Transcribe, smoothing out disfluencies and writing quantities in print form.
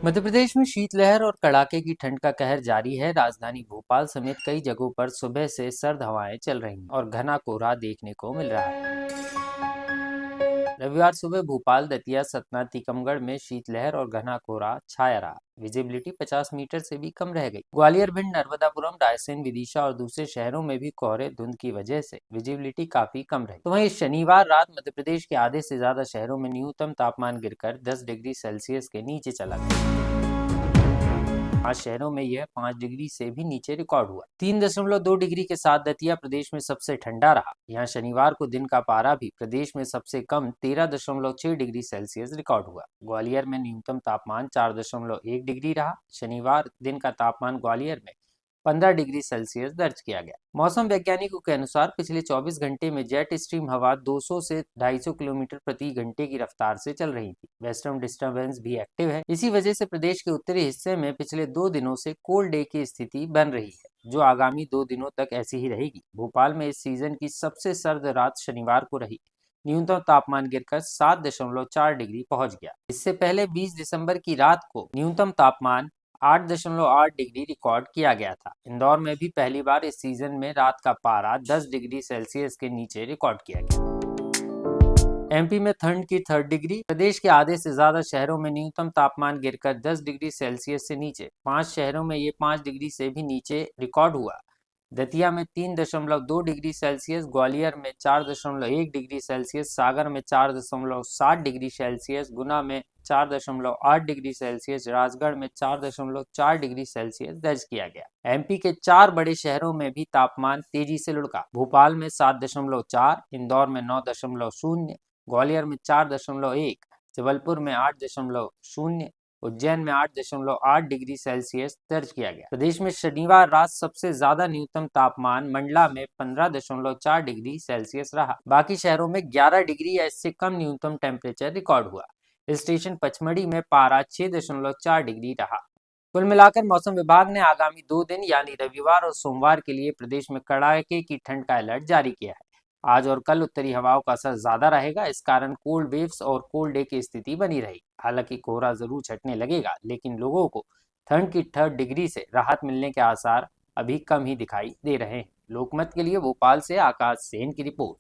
मध्य प्रदेश में शीतलहर और कड़ाके की ठंड का कहर जारी है। राजधानी भोपाल समेत कई जगहों पर सुबह से सर्द हवाएं चल रही हैं और घना कोहरा देखने को मिल रहा है। रविवार सुबह भोपाल, दतिया, सतना, टीकमगढ़ में शीतलहर और घना कोहरा छाया रहा। विजिबिलिटी 50 मीटर से भी कम रह गई। ग्वालियर, भिंड, नर्मदापुरम, रायसेन, विदिशा और दूसरे शहरों में भी कोहरे धुंध की वजह से विजिबिलिटी काफी कम रही। तो वहीं शनिवार रात मध्य प्रदेश के आधे से ज्यादा शहरों में न्यूनतम तापमान गिरकर 10 डिग्री सेल्सियस के नीचे चला गया। 5 शहरों में यह 5 डिग्री से भी नीचे रिकॉर्ड हुआ। 3.2 डिग्री के साथ दतिया प्रदेश में सबसे ठंडा रहा। यहाँ शनिवार को दिन का पारा भी प्रदेश में सबसे कम 13.6 डिग्री सेल्सियस रिकॉर्ड हुआ। ग्वालियर में न्यूनतम तापमान 4.1 डिग्री रहा। शनिवार दिन का तापमान ग्वालियर में 15 डिग्री सेल्सियस दर्ज किया गया। मौसम वैज्ञानिकों के अनुसार पिछले 24 घंटे में जेट स्ट्रीम हवा 200 से 250 किलोमीटर प्रति घंटे की रफ्तार से चल रही थी। वेस्टर्न डिस्टर्बेंस भी एक्टिव है। इसी वजह से प्रदेश के उत्तरी हिस्से में पिछले 2 दिनों से कोल्ड डे की स्थिति बन रही है, जो आगामी 2 दिनों तक ऐसी ही रहेगी। भोपाल में इस सीजन की सबसे सर्द रात शनिवार को रही। न्यूनतम तापमान गिरकर 7.4 डिग्री पहुंच गया। इससे पहले 20 दिसंबर की रात को न्यूनतम तापमान 8.8 डिग्री रिकॉर्ड किया गया था। इंदौर में भी पहली बार इस सीजन में रात का पारा 10 डिग्री सेल्सियस के नीचे रिकॉर्ड किया गया। एमपी में ठंड की 3rd डिग्री। प्रदेश के आधे से ज्यादा शहरों में न्यूनतम तापमान गिरकर 10 डिग्री सेल्सियस से नीचे। 5 शहरों में ये 5 डिग्री से भी नीचे रिकॉर्ड हुआ। दतिया में 3.2 डिग्री सेल्सियस, ग्वालियर में 4.1 डिग्री सेल्सियस, सागर में 4.7 डिग्री सेल्सियस, गुना में 4.8 डिग्री सेल्सियस, राजगढ़ में 4.4 डिग्री सेल्सियस दर्ज किया गया। एमपी के 4 बड़े शहरों में भी तापमान तेजी से लुढ़का। भोपाल में 7.4, इंदौर में 9.0, ग्वालियर में 4.1, जबलपुर में 8.0, उज्जैन में 8.8 डिग्री सेल्सियस दर्ज किया गया। प्रदेश में शनिवार रात सबसे ज्यादा न्यूनतम तापमान मंडला में 15.4 डिग्री सेल्सियस रहा। बाकी शहरों में 11 डिग्री या इससे कम न्यूनतम टेम्परेचर रिकॉर्ड हुआ। स्टेशन पचमढ़ी में पारा 6.4 डिग्री रहा। कुल मिलाकर मौसम विभाग ने आगामी 2 दिन यानी रविवार और सोमवार के लिए प्रदेश में कड़ाके की ठंड का अलर्ट जारी किया है। आज और कल उत्तरी हवाओं का असर ज्यादा रहेगा। इस कारण कोल्ड वेव्स और कोल्ड डे की स्थिति बनी रहेगी। हालांकि कोहरा जरूर छटने लगेगा, लेकिन लोगों को ठंड की 3rd डिग्री से राहत मिलने के आसार अभी कम ही दिखाई दे रहे हैं। लोकमत के लिए भोपाल से आकाश सेन की रिपोर्ट।